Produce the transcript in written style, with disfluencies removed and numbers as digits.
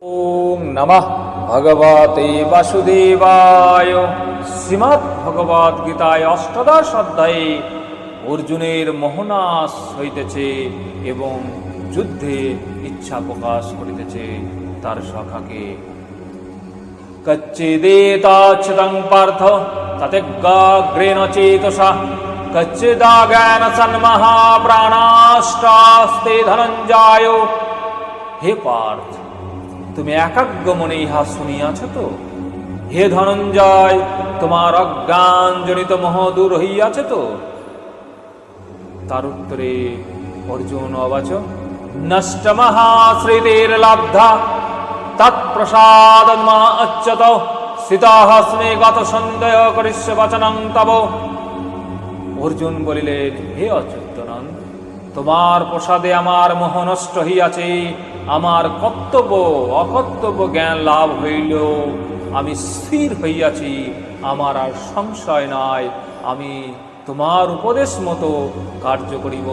ওম নমঃ ভগবতে বাসুদেবায়। শ্রীমদ্ ভগবদ গীতায় অষ্টাদশ অধ্যায়ে অর্জুনের মোহনাশ হইতেছে এবং যুদ্ধে ইচ্ছা প্রকাশ করিতেছে তার সখাকে। কচ্চিদেতাচ্যুতং পার্থ ততেজ্ঞাগ্রেণ চেতসা কচ্চিদাজ্ঞান সন্মহা প্রাণাষ্টাস্তে ধনঞ্জয়। হে পার্থ, তুমি একাগ্র মনে ইহা শুনিয়াছ তো? হে ধনঞ্জয়, তোমার অজ্ঞানজনিত মোহ দূর হইয়াছে তো? তার উত্তরে অর্জুন অবাচ নষ্ট মহাশ্রীদের লাব্ধা তৎপ্রসাদন্মা অচ্যত স্থিতাহস্মে গত সন্দেহ করিষ্য বচনং তব। অর্জুন বলিলেন, হে অচ্যুতানন্দ, তোমার প্রসাদে আমার মোহ নষ্ট হইয়াছে। আমার কর্তব্য অকর্তব্য জ্ঞান লাভ হইল। আমি স্থির হইয়াছি, আমার আর সংশয় নাই। আমি তোমার উপদেশ মতো কার্য করিব।